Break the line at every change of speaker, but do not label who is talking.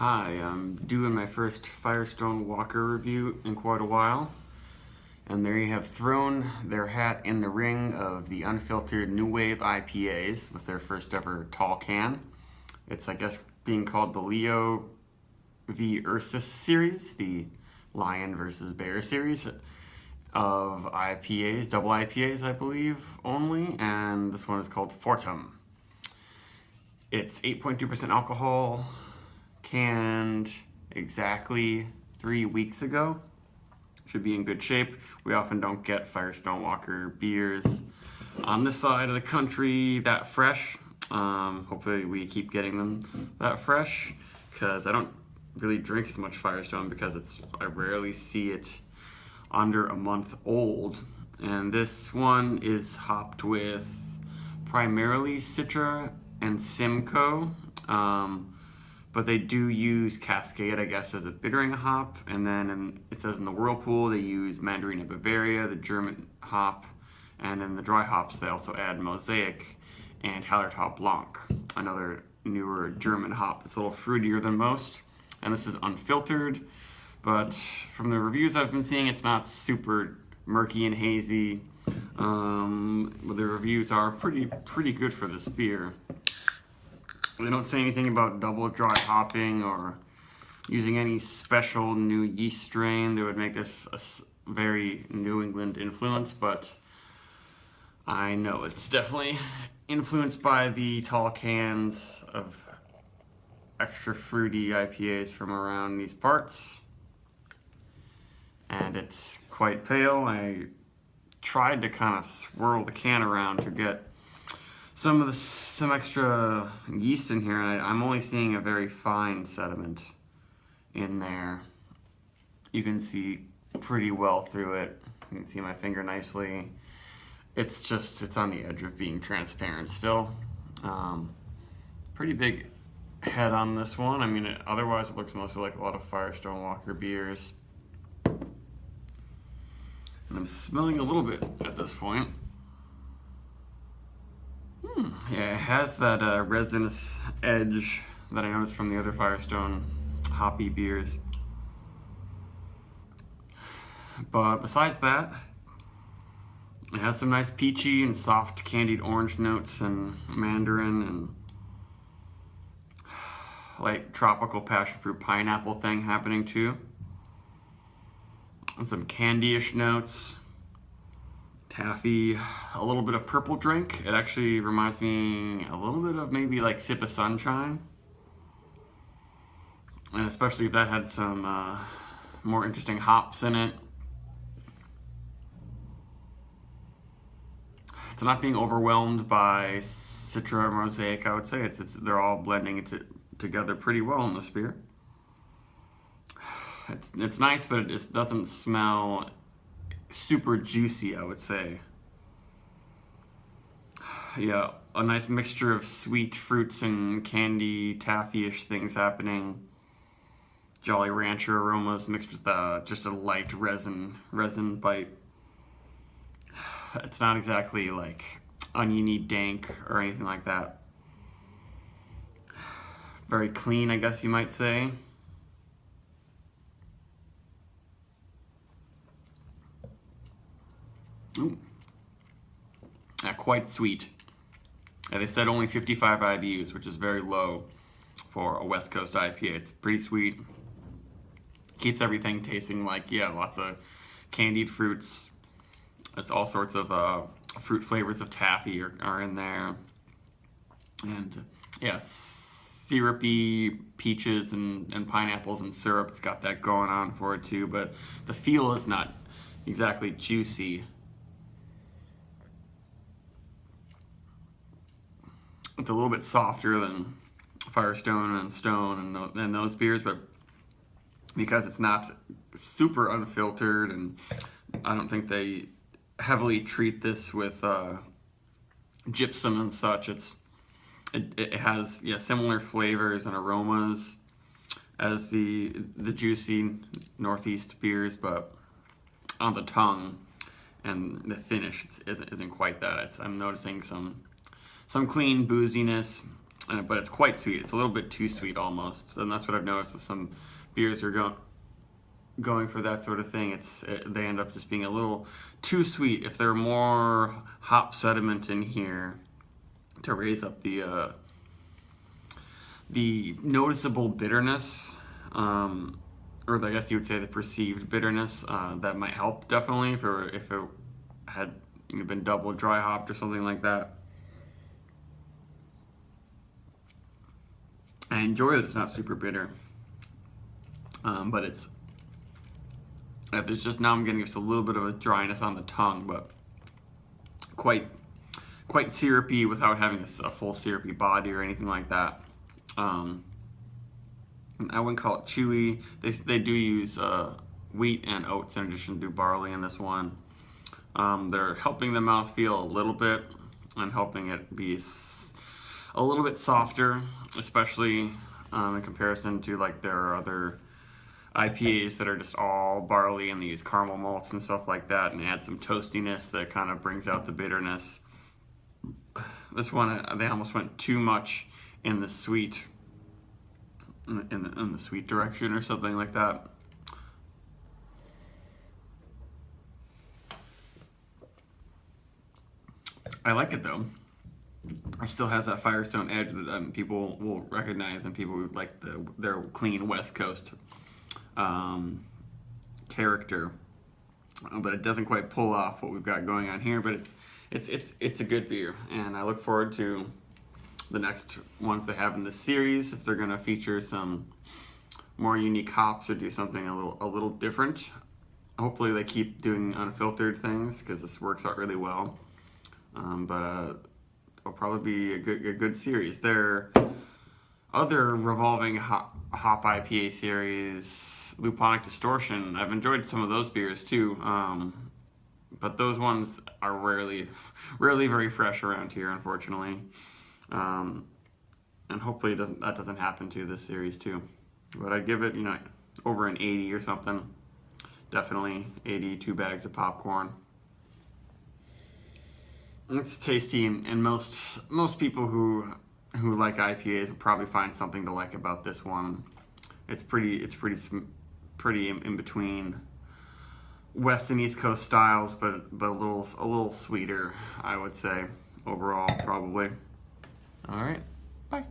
Hi, I'm doing my first Firestone Walker review in quite a while, and they have thrown their hat in the ring of the unfiltered New Wave IPAs with their first ever tall can. It's, I guess, being called the Leo v. Ursus series, the Lion versus Bear series of IPAs, double IPAs, I believe, only, and this one is called Fortem. It's 8.2% alcohol, canned exactly 3 weeks ago. Should be in good shape. We often don't get Firestone Walker beers on this side of the country that fresh. Hopefully we keep getting them that fresh, because I don't really drink as much Firestone because I rarely see it under a month old. And this one is hopped with primarily Citra and Simcoe, but they do use Cascade, I guess, as a bittering hop. And then it says in the Whirlpool they use Mandarina Bavaria, the German hop, and in the dry hops they also add Mosaic and Hallertau Blanc, another newer German hop. It's a little fruitier than most, and this is unfiltered, but from the reviews I've been seeing, it's not super murky and hazy. But the reviews are pretty good for this beer. They don't say anything about double dry hopping or using any special new yeast strain that would make this a very New England influence, but I know it's definitely influenced by the tall cans of extra fruity IPAs from around these parts. And it's quite pale. I tried to kind of swirl the can around to get some extra yeast in here, and I'm only seeing a very fine sediment in there. You can see pretty well through it. You can see my finger nicely. It's on the edge of being transparent still. Pretty big head on this one. I mean, otherwise it looks mostly like a lot of Firestone Walker beers. And I'm smelling a little bit at this point. Yeah, it has that resinous edge that I noticed from the other Firestone hoppy beers. But besides that, it has some nice peachy and soft candied orange notes and mandarin and light tropical passion fruit pineapple thing happening too. And some candy-ish notes. Taffy, a little bit of purple drink. It actually reminds me a little bit of maybe like Sip of Sunshine. And especially if that had some more interesting hops in it. It's not being overwhelmed by Citra or Mosaic, I would say. They're all blending together pretty well in this beer. It's nice, but it just doesn't smell super juicy, I would say. Yeah, a nice mixture of sweet fruits and candy, taffy-ish things happening. Jolly Rancher aromas mixed with just a light resin bite. It's not exactly like oniony dank or anything like that. Very clean, I guess you might say. Ooh. Quite sweet. They said only 55 IBUs, which is very low for a West Coast IPA. It's pretty sweet. Keeps everything tasting like, yeah, lots of candied fruits. It's all sorts of fruit flavors of taffy are in there. And yeah, syrupy peaches and pineapples and syrup. It's got that going on for it too, but the feel is not exactly juicy. It's a little bit softer than Firestone and Stone and those beers, but because it's not super unfiltered, and I don't think they heavily treat this with gypsum and such, it has similar flavors and aromas as the juicy Northeast beers, but on the tongue and the finish isn't quite that. I'm noticing some clean booziness but it's quite sweet. It's a little bit too sweet almost, and that's what I've noticed with some beers that are going for that sort of thing. They end up just being a little too sweet. If there are more hop sediment in here to raise up the noticeable bitterness, or I guess you would say the perceived bitterness, that might help definitely if it had been double dry hopped or something like that. I enjoy that it's not super bitter, but there's just, now I'm getting just a little bit of a dryness on the tongue, but quite syrupy without having a full syrupy body or anything like that. I wouldn't call it chewy. They do use wheat and oats in addition to barley in this one. They're helping the mouth feel a little bit and helping it be a little bit softer, especially in comparison to like their other IPAs that are just all barley and they use caramel malts and stuff like that, and add some toastiness that kind of brings out the bitterness. This one, they almost went too much in the sweet, in the sweet direction or something like that. I like it though. It still has that Firestone edge that people will recognize, and people who like their clean West Coast character. But it doesn't quite pull off what we've got going on here. But it's a good beer, and I look forward to the next ones they have in this series. If they're going to feature some more unique hops or do something a little different. Hopefully they keep doing unfiltered things, because this works out really well. But it'll probably be a good series. Their other revolving hop IPA series, Luponic Distortion, I've enjoyed some of those beers too. But those ones are rarely very fresh around here, unfortunately. And hopefully that doesn't happen to this series too. But I'd give it, over an 80 or something. Definitely 80, 2 bags of popcorn. It's tasty, and most people who like IPAs will probably find something to like about this one. It's pretty in between West and East Coast styles, but a little sweeter, I would say, overall, probably. All right, bye.